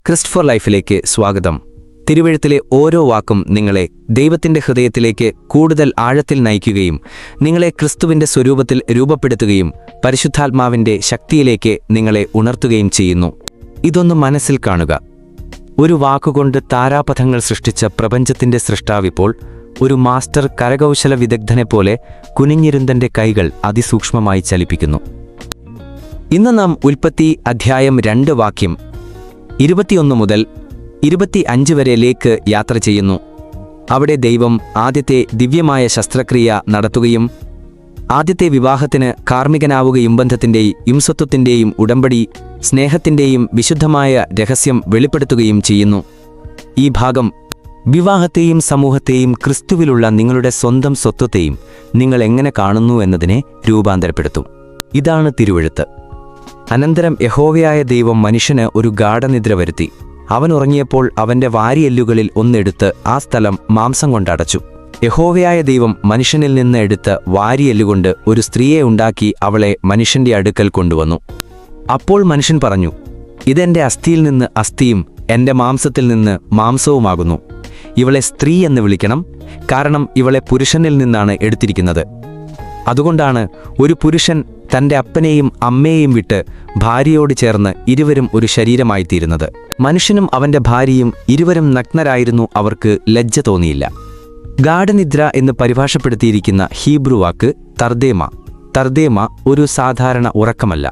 Christ four ലൈഫിലേക്ക് സ്വാഗതം. തിരുവെഴുത്തിലെ ഓരോ വാക്കും നിങ്ങളെ ദൈവത്തിന്റെ ഹൃദയത്തിലേക്ക് കൂടുതൽ ആഴത്തിൽ നയിക്കുകയും നിങ്ങളെ ക്രിസ്തുവിന്റെ സ്വരൂപത്തിൽ രൂപപ്പെടുത്തുകയും പരിശുദ്ധാത്മാവിന്റെ ശക്തിയിലേക്ക് നിങ്ങളെ ഉണർത്തുകയും ചെയ്യുന്നു. ഇതൊന്ന് മനസ്സിൽ കാണുക. ഒരു വാക്കുകൊണ്ട് താരാപഥങ്ങൾ സൃഷ്ടിച്ച പ്രപഞ്ചത്തിന്റെ സൃഷ്ടാവിപ്പോൾ ഒരു മാസ്റ്റർ കരകൗശല വിദഗ്ധനെപ്പോലെ കുനിഞ്ഞിരുന്തന്റെ കൈകൾ അതിസൂക്ഷ്മമായി ചലിപ്പിക്കുന്നു. ഇന്ന് നാം ഉൽപ്പത്തി അധ്യായം 2 വാക്യം 21 മുതൽ 25 വരെയിലേക്ക് യാത്ര ചെയ്യുന്നു. അവിടെ ദൈവം ആദ്യത്തെ ദിവ്യമായ ശസ്ത്രക്രിയ നടത്തുകയും ആദ്യത്തെ വിവാഹത്തിന് കാർമ്മികനാവുകയും ബന്ധത്തിന്റെയും യുംസത്വത്തിന്റെയും ഉടമ്പടി സ്നേഹത്തിന്റെയും വിശുദ്ധമായ രഹസ്യം വെളിപ്പെടുത്തുകയും ചെയ്യുന്നു. ഈ ഭാഗം വിവാഹത്തെയും സമൂഹത്തെയും ക്രിസ്തുവിലുള്ള നിങ്ങളുടെ സ്വന്തം സ്വത്വത്തെയും നിങ്ങൾ എങ്ങനെ കാണുന്നു എന്നതിനെ രൂപാന്തരപ്പെടുത്തും. ഇതാണ് തിരുവെഴുത്ത്. അനന്തരം യഹോവയായ ദൈവം മനുഷ്യന് ഒരു ഗാഢനിദ്ര വരുത്തി. അവൻ ഉറങ്ങിയപ്പോൾ അവന്റെ വാരിയെല്ലുകളിൽ ഒന്നെടുത്ത് ആ സ്ഥലം മാംസം കൊണ്ടടച്ചു. യഹോവയായ ദൈവം മനുഷ്യനിൽ നിന്ന് എടുത്ത് വാരിയെല്ലുകൊണ്ട് ഒരു സ്ത്രീയെ ഉണ്ടാക്കി അവളെ മനുഷ്യന്റെ അടുക്കൽ കൊണ്ടുവന്നു. അപ്പോൾ മനുഷ്യൻ പറഞ്ഞു, ഇതെന്റെ അസ്ഥിയിൽ നിന്ന് അസ്ഥിയും എന്റെ മാംസത്തിൽ നിന്ന് മാംസവുമാകുന്നു. ഇവളെ സ്ത്രീ എന്ന് വിളിക്കണം, കാരണം ഇവളെ പുരുഷനിൽ നിന്നാണ് എടുത്തിരിക്കുന്നത്. അതുകൊണ്ടാണ് ഒരു പുരുഷൻ തന്റെ അപ്പനെയും അമ്മയെയും വിട്ട് ഭാര്യയോട് ചേർന്ന് ഇരുവരും ഒരു ശരീരമായിത്തീരുന്നത്. മനുഷ്യനും അവന്റെ ഭാര്യയും ഇരുവരും നഗ്നരായിരുന്നു. അവർക്ക് ലജ്ജ തോന്നിയില്ല. ഗാഢനിദ്ര എന്ന് പരിഭാഷപ്പെടുത്തിയിരിക്കുന്ന ഹീബ്രു വാക്ക് തർദേമ ഒരു സാധാരണ ഉറക്കമല്ല.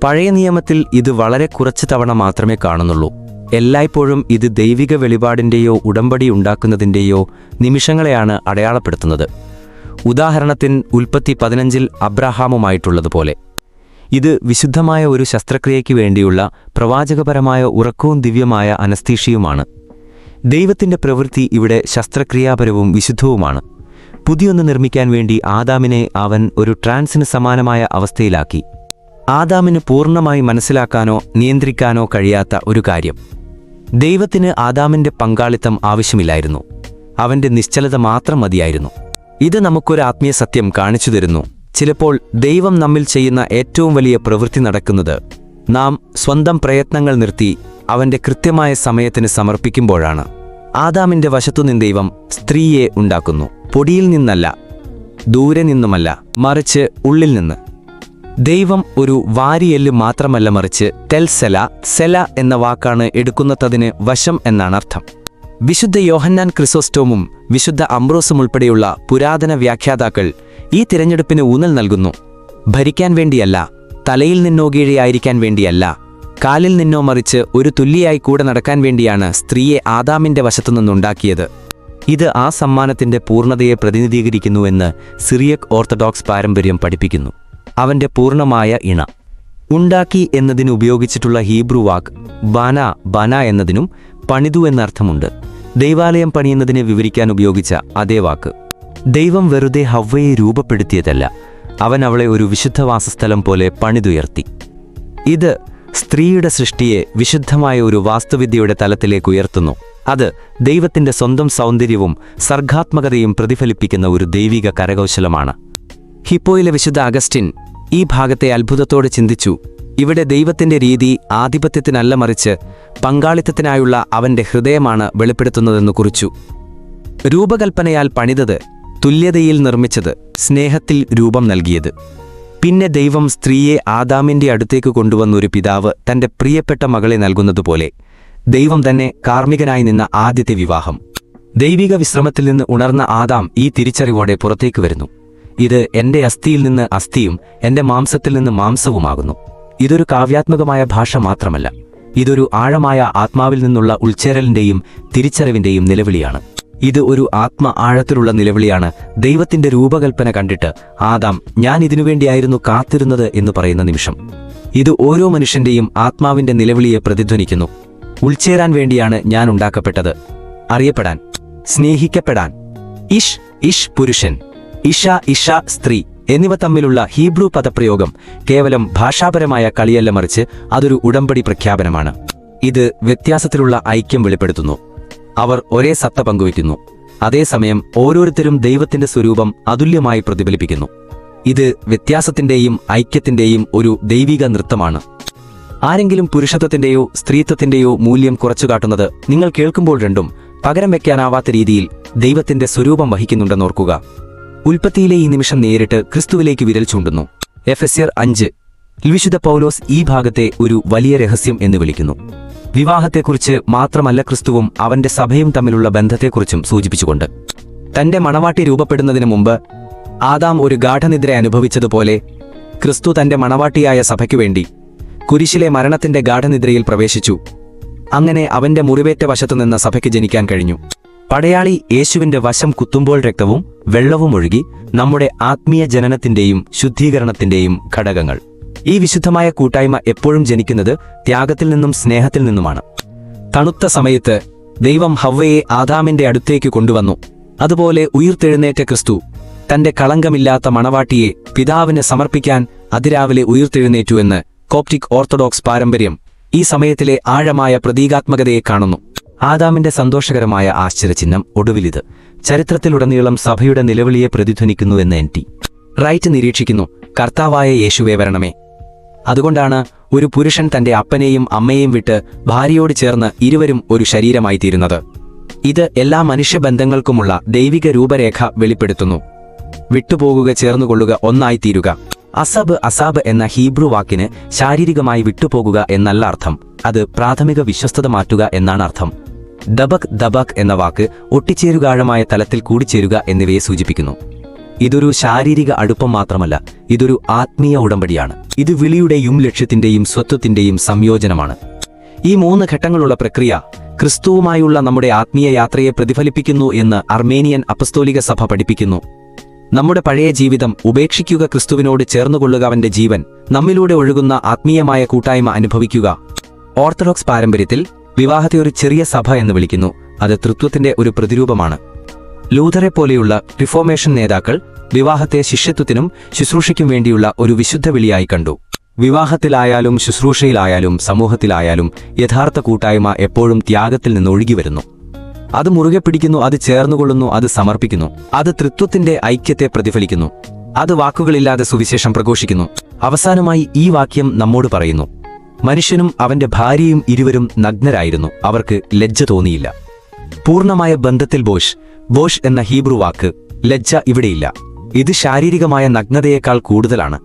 പഴയ നിയമത്തിൽ ഇത് വളരെ കുറച്ച് തവണ മാത്രമേ കാണുന്നുള്ളൂ. എല്ലായ്പ്പോഴും ഇത് ദൈവിക വെളിപാടിന്റെയോ ഉടമ്പടി ഉണ്ടാക്കുന്നതിന്റെയോ നിമിഷങ്ങളെയാണ് അടയാളപ്പെടുത്തുന്നത്. ഉദാഹരണത്തിന് ഉൽപ്പത്തി 15 അബ്രഹാമുമായിട്ടുള്ളതുപോലെ. ഇത് വിശുദ്ധമായ ഒരു ശസ്ത്രക്രിയയ്ക്ക് വേണ്ടിയുള്ള പ്രവാചകപരമായ ഉറക്കവും ദിവ്യമായ അനസ്തീഷ്യയുമാണ്. ദൈവത്തിന്റെ പ്രവൃത്തി ഇവിടെ ശസ്ത്രക്രിയാപരവും വിശുദ്ധവുമാണ്. പുതിയൊന്ന് നിർമ്മിക്കാൻ വേണ്ടി ആദാമിനെ അവൻ ഒരു ട്രാൻസിന് സമാനമായ അവസ്ഥയിലാക്കി. ആദാമിന് പൂർണ്ണമായി മനസ്സിലാക്കാനോ നിയന്ത്രിക്കാനോ കഴിയാത്ത ഒരു കാര്യം. ദൈവത്തിന് ആദാമിന്റെ പങ്കാളിത്തം ആവശ്യമില്ലായിരുന്നു. അവന്റെ നിശ്ചലത മാത്രം മതിയായിരുന്നു. ഇത് നമുക്കൊരു ആത്മീയ സത്യം കാണിച്ചു തരുന്നു. ചിലപ്പോൾ ദൈവം നമ്മിൽ ചെയ്യുന്ന ഏറ്റവും വലിയ പ്രവൃത്തി നടക്കുന്നത് നാം സ്വന്തം പ്രയത്നങ്ങൾ നിർത്തി അവന്റെ കൃത്യമായ സമയത്തിന് സമർപ്പിക്കുമ്പോഴാണ്. ആദാമിന്റെ വശത്തുനിന്ന് ദൈവം സ്ത്രീയെ ഉണ്ടാക്കുന്നു. പൊടിയിൽ നിന്നല്ല, ദൂരെ നിന്നുമല്ല, മറിച്ച് ഉള്ളിൽ നിന്ന്. ദൈവം ഒരു വാരിയെല്ല് മാത്രമല്ല, മറിച്ച് സെല എന്ന വാക്കാണ് എടുക്കുന്നതിന് വശം എന്നാണ് അർത്ഥം. വിശുദ്ധ യോഹന്നാൻ ക്രിസോസ്റ്റോമും വിശുദ്ധ അംബ്രോസും ഉൾപ്പെടെയുള്ള പുരാതന വ്യാഖ്യാതാക്കൾ ഈ തിരഞ്ഞെടുപ്പിന് ഊന്നൽ നൽകുന്നു. ഭരിക്കാൻ വേണ്ടിയല്ല, തലയിൽ നിന്നോ കീഴെയായിരിക്കാൻ വേണ്ടിയല്ല, കാലിൽ നിന്നോ മറിച്ച് ഒരു തുല്യയായി കൂടെ നടക്കാൻ വേണ്ടിയാണ് സ്ത്രീയെ ആദാമിന്റെ വശത്തുനിന്നുണ്ടാക്കിയത്. ഇത് ആ സമ്മാനത്തിന്റെ പൂർണ്ണതയെ പ്രതിനിധീകരിക്കുന്നുവെന്ന് സിറിയക് ഓർത്തഡോക്സ് പാരമ്പര്യം പഠിപ്പിക്കുന്നു. അവന്റെ പൂർണ്ണമായ ഇണ. ഉണ്ടാക്കി എന്നതിന് ഉപയോഗിച്ചിട്ടുള്ള ഹീബ്രു വാക്ക് ബന എന്നതിനും പണിതു എന്നർത്ഥമുണ്ട്. ദൈവാലയം പണിയുന്നതിനെ വിവരിക്കാൻ ഉപയോഗിച്ച അതേ വാക്ക്. ദൈവം വെറുതെ ഹവ്വയെ രൂപപ്പെടുത്തിയതല്ല, അവൻ അവളെ ഒരു വിശുദ്ധവാസസ്ഥലം പോലെ പണിതുയർത്തി. ഇത് സ്ത്രീയുടെ സൃഷ്ടിയെ വിശുദ്ധമായ ഒരു വാസ്തുവിദ്യയുടെ തലത്തിലേക്ക് ഉയർത്തുന്നു. അത് ദൈവത്തിന്റെ സ്വന്തം സൗന്ദര്യവും സർഗാത്മകതയും പ്രതിഫലിപ്പിക്കുന്ന ഒരു ദൈവിക കരകൗശലമാണ്. ഹിപ്പോയിലെ വിശുദ്ധ അഗസ്റ്റിൻ ഈ ഭാഗത്തെ അത്ഭുതത്തോടെ ചിന്തിച്ചു. ഇവിടെ ദൈവത്തിന്റെ രീതി ആധിപത്യത്തിനല്ല, മറിച്ച് പങ്കാളിത്തത്തിനായുള്ള അവന്റെ ഹൃദയമാണ് വെളിപ്പെടുത്തുന്നതെന്ന് കുറിച്ചു. രൂപകൽപ്പനയാൽ പണിതത്, തുല്യതയിൽ നിർമ്മിച്ചത്, സ്നേഹത്തിൽ രൂപം നൽകിയത്. പിന്നെ ദൈവം സ്ത്രീയെ ആദാമിന്റെ അടുത്തേക്ക് കൊണ്ടുവന്നൊരു പിതാവ് തന്റെ പ്രിയപ്പെട്ട മകളെ നൽകുന്നതുപോലെ ദൈവം തന്നെ കാർമ്മികനായി നിന്ന ആദ്യത്തെ വിവാഹം. ദൈവിക വിശ്രമത്തിൽ നിന്ന് ഉണർന്ന ആദാം ഈ തിരിച്ചറിവോടെ പുറത്തേക്ക് വരുന്നു. ഇത് എന്റെ അസ്ഥിയിൽ നിന്ന് അസ്ഥിയും എന്റെ മാംസത്തിൽ നിന്ന് മാംസവുമാകുന്നു. ഇതൊരു കാവ്യാത്മകമായ ഭാഷ മാത്രമല്ല, ഇതൊരു ആഴമായ ആത്മാവിൽ നിന്നുള്ള ഉൾച്ചേരലിന്റെയും തിരിച്ചറിവിന്റെയും നിലവിളിയാണ്. ഇത് ഒരു ആഴത്തിലുള്ള നിലവിളിയാണ്. ദൈവത്തിന്റെ രൂപകൽപ്പന കണ്ടിട്ട് ആദാം, ഞാൻ ഇതിനുവേണ്ടിയായിരുന്നു കാത്തിരുന്നത് എന്ന് പറയുന്ന നിമിഷം. ഇത് ഓരോ മനുഷ്യന്റെയും ആത്മാവിന്റെ നിലവിളിയെ പ്രതിധ്വനിക്കുന്നു. ഉൾച്ചേരാൻ വേണ്ടിയാണ് ഞാൻ ഉണ്ടാക്കപ്പെട്ടത്. അറിയപ്പെടാൻ, സ്നേഹിക്കപ്പെടാൻ. ഇഷ് പുരുഷൻ, ഇഷ സ്ത്രീ എന്നിവ തമ്മിലുള്ള ഹീബ്രു പദപ്രയോഗം കേവലം ഭാഷാപരമായ കളിയല്ല, മറിച്ച് അതൊരു ഉടമ്പടി പ്രഖ്യാപനമാണ്. ഇത് വ്യത്യാസത്തിലുള്ള ഐക്യം വെളിപ്പെടുത്തുന്നു. അവർ ഒരേ സത്ത പങ്കുവയ്ക്കുന്നു. അതേസമയം ഓരോരുത്തരും ദൈവത്തിന്റെ സ്വരൂപം അതുല്യമായി പ്രതിഫലിപ്പിക്കുന്നു. ഇത് വ്യത്യാസത്തിന്റെയും ഐക്യത്തിന്റെയും ഒരു ദൈവിക നൃത്തമാണ്. ആരെങ്കിലും പുരുഷത്വത്തിന്റെയോ സ്ത്രീത്വത്തിന്റെയോ മൂല്യം കുറച്ചു കാട്ടുന്നത് നിങ്ങൾ കേൾക്കുമ്പോൾ രണ്ടും പകരം വയ്ക്കാനാവാത്ത രീതിയിൽ ദൈവത്തിന്റെ സ്വരൂപം വഹിക്കുന്നുണ്ടെന്നോർക്കുക. ഉൽപ്പത്തിയിലെ ഈ നിമിഷം നേരിട്ട് ക്രിസ്തുവിലേക്ക് വിരൽ ചൂണ്ടുന്നു. എഫെസ്യർ 5 വിശുദ്ധ പൗലോസ് ഈ ഭാഗത്തെ ഒരു വലിയ രഹസ്യം എന്ന് വിളിക്കുന്നു. വിവാഹത്തെക്കുറിച്ച് മാത്രമല്ല, ക്രിസ്തുവും അവന്റെ സഭയും തമ്മിലുള്ള ബന്ധത്തെക്കുറിച്ചും സൂചിപ്പിച്ചുകൊണ്ട്. തന്റെ മണവാട്ടി രൂപപ്പെടുന്നതിന് മുമ്പ് ആദാം ഒരു ഗാഠനിദ്ര അനുഭവിച്ചതുപോലെ ക്രിസ്തു തന്റെ മണവാട്ടിയായ സഭയ്ക്കു വേണ്ടി കുരിശിലെ മരണത്തിന്റെ ഗാഠനിദ്രയിൽ പ്രവേശിച്ചു. അങ്ങനെ അവന്റെ മുറിവേറ്റ വശത്തുനിന്ന് സഭയ്ക്ക് ജനിക്കാൻ കഴിഞ്ഞു. പടയാളി യേശുവിന്റെ വശം കുത്തുമ്പോൾ രക്തവും വെള്ളവും ഒഴുകി നമ്മുടെ ആത്മീയ ജനനത്തിന്റെയും ശുദ്ധീകരണത്തിന്റെയും ഘടകങ്ങൾ. ഈ വിശുദ്ധമായ കൂട്ടായ്മ എപ്പോഴും ജനിക്കുന്നത് ത്യാഗത്തിൽ നിന്നും സ്നേഹത്തിൽ നിന്നുമാണ്. തണുത്ത സമയത്ത് ദൈവം ഹവ്വയെ ആദാമിന്റെ അടുത്തേക്ക് കൊണ്ടുവന്നു. അതുപോലെ ഉയിർത്തെഴുന്നേറ്റ ക്രിസ്തു തന്റെ കളങ്കമില്ലാത്ത മണവാട്ടിയെ പിതാവിന് സമർപ്പിക്കാൻ അതിരാവിലെ ഉയിർത്തെഴുന്നേറ്റു എന്ന് കോപ്റ്റിക് ഓർത്തഡോക്സ് പാരമ്പര്യം ഈ സമയത്തിലെ ആഴമായ പ്രതീകാത്മകതയെ കാണുന്നു. ആദാമിന്റെ സന്തോഷകരമായ ആശ്ചര്യചിഹ്നം ഒടുവിലിത് ചരിത്രത്തിലുടനീളം സഭയുടെ നിലവിളിയെ പ്രതിധ്വനിക്കുന്നു എന്ന് N.T. റൈറ്റ് നിരീക്ഷിക്കുന്നു. കർത്താവായ യേശുവേ വരണമേ. അതുകൊണ്ടാണ് ഒരു പുരുഷൻ തന്റെ അപ്പനെയും അമ്മയെയും വിട്ട് ഭാര്യയോട് ചേർന്ന് ഇരുവരും ഒരു ശരീരമായി തീരുന്നത്. ഇത് എല്ലാ മനുഷ്യബന്ധങ്ങൾക്കുമുള്ള ദൈവിക രൂപരേഖ വെളിപ്പെടുത്തുന്നു. വിട്ടുപോകുക, ചേർന്നുകൊള്ളുക, ഒന്നായിത്തീരുക. അസാബ് എന്ന ഹീബ്രു വാക്കിന് ശാരീരികമായി വിട്ടുപോകുക എന്നല്ല അർത്ഥം. അത് പ്രാഥമിക വിശ്വസ്തത മാറ്റുക എന്നാണ് അർത്ഥം. ദബക് എന്ന വാക്ക് ഒട്ടിച്ചേരുകാഴമായ തലത്തിൽ കൂടിച്ചേരുക എന്നിവയെ സൂചിപ്പിക്കുന്നു. ഇതൊരു ശാരീരിക അടുപ്പം മാത്രമല്ല, ഇതൊരു ആത്മീയ ഉടമ്പടിയാണ്. ഇത് വിളിയുടെയും ലക്ഷ്യത്തിന്റെയും സ്വത്വത്തിന്റെയും സംയോജനമാണ്. ഈ 3 ഘട്ടങ്ങളുള്ള പ്രക്രിയ ക്രിസ്തുവുമായുള്ള നമ്മുടെ ആത്മീയ യാത്രയെ പ്രതിഫലിപ്പിക്കുന്നു എന്ന് അർമേനിയൻ അപ്പസ്തോലിക സഭ പഠിപ്പിക്കുന്നു. നമ്മുടെ പഴയ ജീവിതം ഉപേക്ഷിക്കുക, ക്രിസ്തുവിനോട് ചേർന്നുകൊള്ളുക, അവന്റെ ജീവൻ നമ്മിലൂടെ ഒഴുകുന്ന ആത്മീയമായ കൂട്ടായ്മ അനുഭവിക്കുക. ഓർത്തഡോക്സ് പാരമ്പര്യത്തിൽ വിവാഹത്തെ ഒരു ചെറിയ സഭ എന്ന് വിളിക്കുന്നു. അത് തൃത്വത്തിന്റെ ഒരു പ്രതിരൂപമാണ്. ലൂഥറെ പോലെയുള്ള റിഫോർമേഷൻ നേതാക്കൾ വിവാഹത്തെ ശിഷ്യത്വത്തിനും ശുശ്രൂഷയ്ക്കും വേണ്ടിയുള്ള ഒരു വിശുദ്ധ വിളിയായി കണ്ടു. വിവാഹത്തിലായാലും ശുശ്രൂഷയിലായാലും സമൂഹത്തിലായാലും യഥാർത്ഥ കൂട്ടായ്മ എപ്പോഴും ത്യാഗത്തിൽ നിന്ന് ഒഴുകിവരുന്നു. അത് മുറുകെ പിടിക്കുന്നു, അത് ചേർന്നുകൊള്ളുന്നു, അത് സമർപ്പിക്കുന്നു. അത് തൃത്വത്തിന്റെ ഐക്യത്തെ പ്രതിഫലിക്കുന്നു. അത് വാക്കുകളില്ലാതെ സുവിശേഷം പ്രഘോഷിക്കുന്നു. അവസാനമായി ഈ വാക്യം നമ്മോട് പറയുന്നു, മനുഷ്യനും അവന്റെ ഭാര്യയും ഇരുവരും നഗ്നരായിരുന്നു, അവർക്ക് ലജ്ജ തോന്നിയില്ല. പൂർണ്ണമായ ബന്ധത്തിൽ ബോഷ് എന്ന ഹീബ്രു വാക്ക് ലജ്ജ ഇവിടെയില്ല. ഇത് ശാരീരികമായ നഗ്നതയേക്കാൾ കൂടുതലാണ്.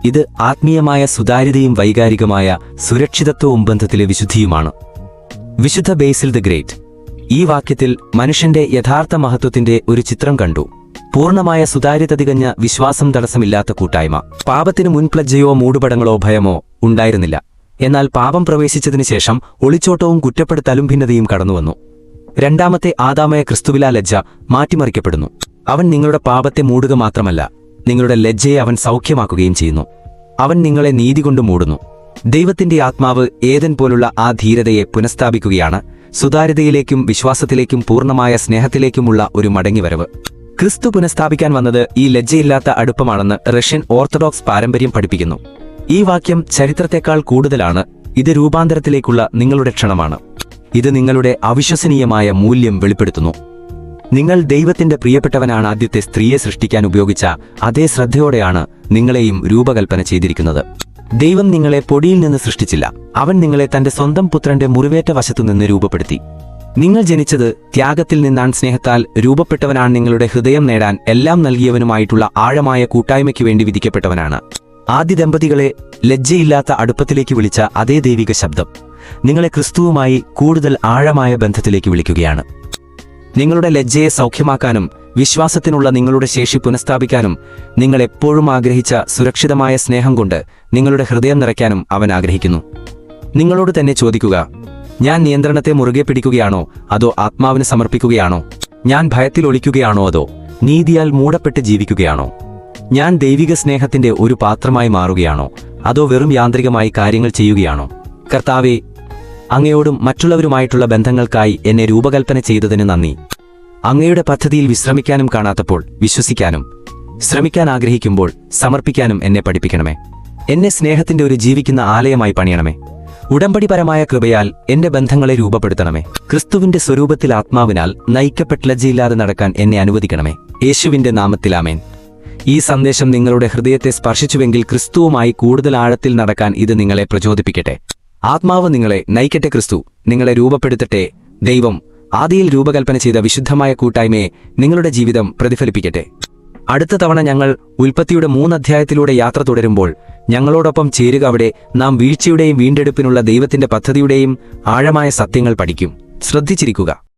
ഇത് ആത്മീയമായ സുതാര്യതയും വൈകാരികമായ സുരക്ഷിതത്വവും ബന്ധത്തിലെ വിശുദ്ധിയുമാണ്. വിശുദ്ധ ബേസിൽ ദ ഗ്രേറ്റ് ഈ വാക്യത്തിൽ മനുഷ്യന്റെ യഥാർത്ഥ മഹത്വത്തിന്റെ ഒരു ചിത്രം കണ്ടു. പൂർണ്ണമായ സുതാര്യത തികഞ്ഞ വിശ്വാസം തടസ്സമില്ലാത്ത കൂട്ടായ്മ. പാപത്തിന് മുൻപ്ലജ്ജയോ മൂടുപടങ്ങളോ ഭയമോ ഉണ്ടായിരുന്നില്ല. എന്നാൽ പാപം പ്രവേശിച്ചതിനു ശേഷം ഒളിച്ചോട്ടവും കുറ്റപ്പെടുത്തലും ഭിന്നതയും കടന്നുവന്നു. രണ്ടാമത്തെ ആദാമായ ക്രിസ്തുവിലാ ലജ്ജ മാറ്റിമറിക്കപ്പെടുന്നു. അവൻ നിങ്ങളുടെ പാപത്തെ മൂടുക മാത്രമല്ല, നിങ്ങളുടെ ലജ്ജയെ അവൻ സൗഖ്യമാക്കുകയും ചെയ്യുന്നു. അവൻ നിങ്ങളെ നീതി കൊണ്ട് മൂടുന്നു. ദൈവത്തിന്റെ ആത്മാവ് ഏദൻ പോലുള്ള ആ ധീരതയെ പുനഃസ്ഥാപിക്കുകയാണ്. സുതാര്യതയിലേക്കും വിശ്വാസത്തിലേക്കും പൂർണ്ണമായ സ്നേഹത്തിലേക്കുമുള്ള ഒരു മടങ്ങിവരവ്. ക്രിസ്തു പുനഃസ്ഥാപിക്കാൻ വന്നത് ഈ ലജ്ജയില്ലാത്ത അടുപ്പമാണെന്ന് റഷ്യൻ ഓർത്തഡോക്സ് പാരമ്പര്യം പഠിപ്പിക്കുന്നു. ഈ വാക്യം ചരിത്രത്തെക്കാൾ കൂടുതലാണ്. ഇത് രൂപാന്തരത്തിലേക്കുള്ള നിങ്ങളുടെ ക്ഷണമാണ്. ഇത് നിങ്ങളുടെ അവിശ്വസനീയമായ മൂല്യം വെളിപ്പെടുത്തുന്നു. നിങ്ങൾ ദൈവത്തിന്റെ പ്രിയപ്പെട്ടവനാണ്. ആദ്യത്തെ സ്ത്രീയെ സൃഷ്ടിക്കാൻ ഉപയോഗിച്ച അതേ ശ്രദ്ധയോടെയാണ് നിങ്ങളെയും രൂപകൽപ്പന ചെയ്തിരിക്കുന്നത്. ദൈവം നിങ്ങളെ പൊടിയിൽ നിന്ന് സൃഷ്ടിച്ചില്ല. അവൻ നിങ്ങളെ തന്റെ സ്വന്തം പുത്രന്റെ മുറിവേറ്റ വശത്തുനിന്ന് രൂപപ്പെടുത്തി. നിങ്ങൾ ജനിച്ചത് ത്യാഗത്തിൽ നിന്നാണ്. സ്നേഹത്താൽ രൂപപ്പെട്ടവനാണ്. നിങ്ങളുടെ ഹൃദയം നേടാൻ എല്ലാം നൽകിയവനുമായിട്ടുള്ള ആഴമായ കൂട്ടായ്മയ്ക്ക് വേണ്ടി വിധിക്കപ്പെട്ടവനാണ്. ആദ്യ ദമ്പതികളെ ലജ്ജയില്ലാത്ത അടുപ്പത്തിലേക്ക് വിളിച്ച അതേ ദൈവിക ശബ്ദം നിങ്ങളെ ക്രിസ്തുവുമായി കൂടുതൽ ആഴമായ ബന്ധത്തിലേക്ക് വിളിക്കുകയാണ്. നിങ്ങളുടെ ലജ്ജയെ സൗഖ്യമാക്കാനും വിശ്വാസത്തിനുള്ള നിങ്ങളുടെ ശേഷി പുനഃസ്ഥാപിക്കാനും നിങ്ങൾ എപ്പോഴും ആഗ്രഹിച്ച സുരക്ഷിതമായ സ്നേഹം കൊണ്ട് നിങ്ങളുടെ ഹൃദയം നിറയ്ക്കാനും അവൻ ആഗ്രഹിക്കുന്നു. നിങ്ങളോട് തന്നെ ചോദിക്കുക, ഞാൻ നിയന്ത്രണത്തെ മുറുകെ പിടിക്കുകയാണോ അതോ ആത്മാവിന് സമർപ്പിക്കുകയാണോ? ഞാൻ ഭയത്തിൽ ഒളിക്കുകയാണോ അതോ നീതിയാൽ മൂടപ്പെട്ട് ജീവിക്കുകയാണോ? ഞാൻ ദൈവിക സ്നേഹത്തിന്റെ ഒരു പാത്രമായി മാറുകയാണോ അതോ വെറും യാന്ത്രികമായി കാര്യങ്ങൾ ചെയ്യുകയാണോ? കർത്താവേ, അങ്ങയോടും മറ്റുള്ളവരുമായിട്ടുള്ള ബന്ധങ്ങൾക്കായി എന്നെ രൂപകൽപ്പന ചെയ്തതിന് നന്ദി. അങ്ങയുടെ പദ്ധതിയിൽ വിശ്രമിക്കാനും കാണാത്തപ്പോൾ വിശ്വസിക്കാനും, ശ്രമിക്കാൻ ആഗ്രഹിക്കുമ്പോൾ സമർപ്പിക്കാനും എന്നെ പഠിപ്പിക്കണമേ. എന്നെ സ്നേഹത്തിന്റെ ഒരു ജീവിക്കുന്ന ആലയമായി പണിയണമേ. ഉടമ്പടിപരമായ കൃപയാൽ എന്റെ ബന്ധങ്ങളെ രൂപപ്പെടുത്തണമേ. ക്രിസ്തുവിന്റെ സ്വരൂപത്തിൽ ആത്മാവിനാൽ നയിക്കപ്പെട്ട ലജ്ജയില്ലാതെ നടക്കാൻ എന്നെ അനുവദിക്കണമേ. യേശുവിന്റെ നാമത്തിൽ ആമേൻ. ഈ സന്ദേശം നിങ്ങളുടെ ഹൃദയത്തെ സ്പർശിച്ചുവെങ്കിൽ ക്രിസ്തുവുമായി കൂടുതൽ ആഴത്തിൽ നടക്കാൻ ഇത് നിങ്ങളെ പ്രചോദിപ്പിക്കട്ടെ. ആത്മാവ് നിങ്ങളെ നയിക്കട്ടെ. ക്രിസ്തു നിങ്ങളെ രൂപപ്പെടുത്തട്ടെ. ദൈവം ആദിയിൽ രൂപകൽപ്പന ചെയ്ത വിശുദ്ധമായ കൂട്ടായ്മയെ നിങ്ങളുടെ ജീവിതം പ്രതിഫലിപ്പിക്കട്ടെ. അടുത്ത തവണ ഞങ്ങൾ ഉൽപ്പത്തിയുടെ 3 അധ്യായത്തിലൂടെ യാത്ര തുടരുമ്പോൾ ഞങ്ങളോടൊപ്പം ചേരുക. അവിടെ നാം വീഴ്ചയുടെയും വീണ്ടെടുപ്പിനുള്ള ദൈവത്തിന്റെ പദ്ധതിയുടെയും ആഴമായ സത്യങ്ങൾ പഠിക്കും. ശ്രദ്ധിച്ചിരിക്കുക.